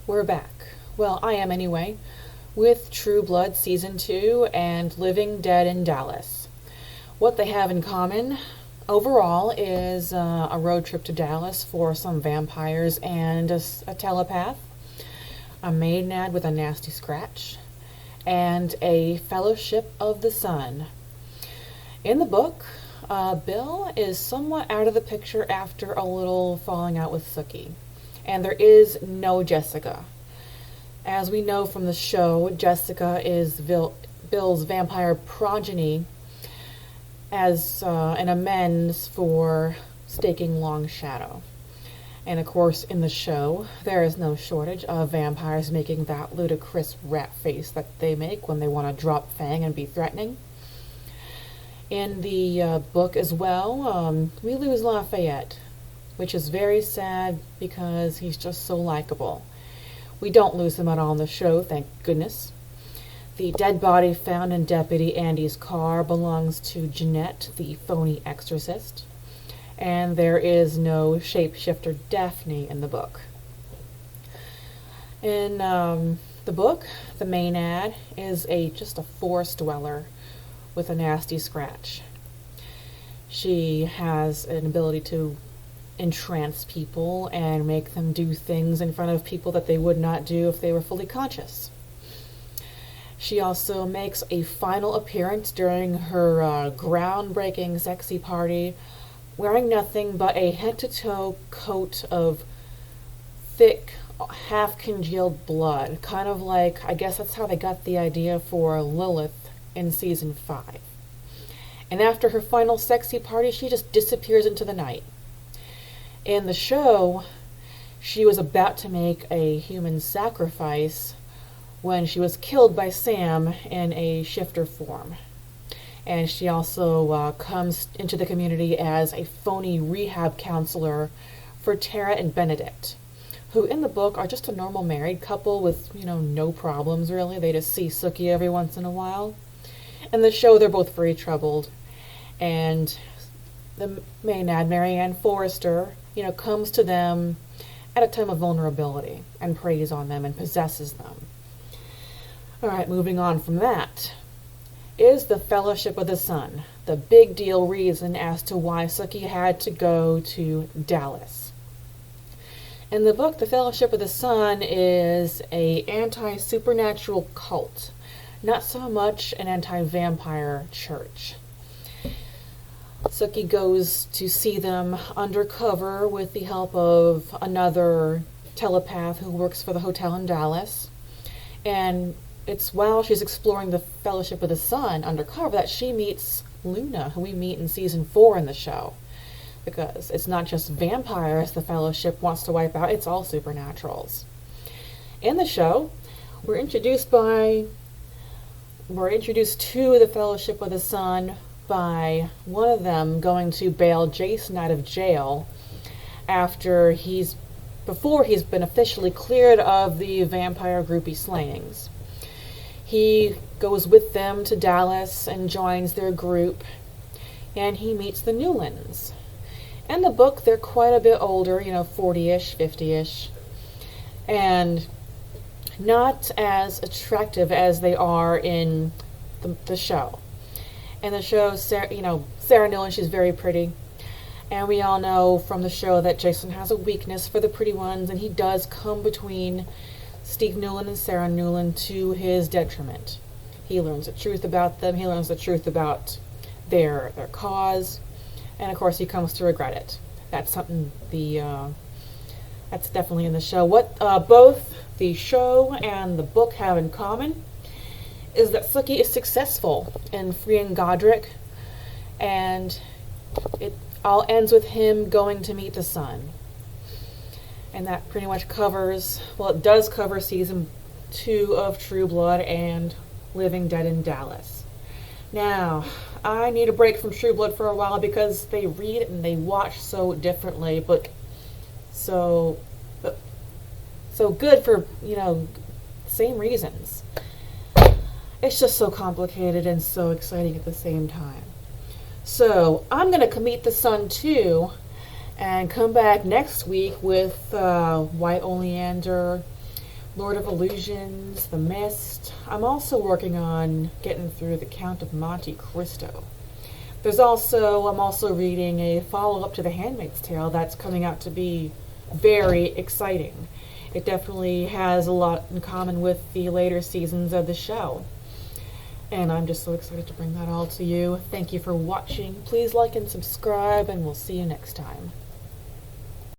We're back. Well, I am anyway, with True Blood Season 2 and Living Dead in Dallas. What they have in common overall is a road trip to Dallas for some vampires and a telepath, a maiden with a nasty scratch, and a Fellowship of the Sun. In the book, Bill is somewhat out of the picture after a little falling out with Sookie. And there is no Jessica. As we know from the show, Jessica is Bill's vampire progeny as an amends for staking Long Shadow. And of course, in the show, there is no shortage of vampires making that ludicrous rat face that they make when they want to drop Fang and be threatening. In the book as well, we lose Lafayette, which is very sad because he's just so likable. We don't lose him at all in the show, thank goodness. The dead body found in Deputy Andy's car belongs to Jeanette, the phony exorcist. And there is no shapeshifter Daphne in the book. In the book, the Maenad is just a forest dweller with a nasty scratch. She has an ability to entrance people and make them do things in front of people that they would not do if they were fully conscious. She also makes a final appearance during her groundbreaking sexy party, wearing nothing but a head-to-toe coat of thick, half-congealed blood. Kind of like, I guess that's how they got the idea for Lilith in season 5. And after her final sexy party, she just disappears into the night. In the show, she was about to make a human sacrifice when she was killed by Sam in a shifter form. And she also comes into the community as a phony rehab counselor for Tara and Benedict, who in the book are just a normal married couple with, no problems really. They just see Sookie every once in a while. In the show, they're both very troubled. And the Maenad, Marianne Forrester, comes to them at a time of vulnerability and preys on them and possesses them. All right, moving on from that is the Fellowship of the Sun, the big deal reason as to why Sookie had to go to Dallas. In the book, the Fellowship of the Sun is a anti-supernatural cult, not so much an anti-vampire church. Sookie goes to see them undercover with the help of another telepath who works for the hotel in Dallas. And it's while she's exploring the Fellowship of the Sun undercover that she meets Luna, who we meet in season 4 in the show. Because it's not just vampires the Fellowship wants to wipe out, it's all supernaturals. In the show, we're introduced to the Fellowship of the Sun by one of them going to bail Jason out of jail before he's been officially cleared of the vampire groupie slayings. He goes with them to Dallas and joins their group, and he meets the Newlands. In the book, they're quite a bit older, 40-ish, 50-ish, and not as attractive as they are in the show. In the show, Sarah Newland, she's very pretty. And we all know from the show that Jason has a weakness for the pretty ones, and he does come between Steve Newland and Sarah Newland to his detriment. He learns the truth about them. He learns the truth about their cause. And, of course, he comes to regret it. That's something that's definitely in the show. What both the show and the book have in common is that Sookie is successful in freeing Godric, and it all ends with him going to meet the sun. And that pretty much it does cover season 2 of True Blood and Living Dead in Dallas. Now, I need a break from True Blood for a while because they read and they watch so differently, but so good for, same reasons. It's just so complicated and so exciting at the same time. So I'm going to meet the sun too and come back next week with White Oleander, Lord of Illusions, The Mist. I'm also working on getting through The Count of Monte Cristo. I'm also reading a follow-up to The Handmaid's Tale that's coming out to be very exciting. It definitely has a lot in common with the later seasons of the show. And I'm just so excited to bring that all to you. Thank you for watching. Please like and subscribe, and we'll see you next time.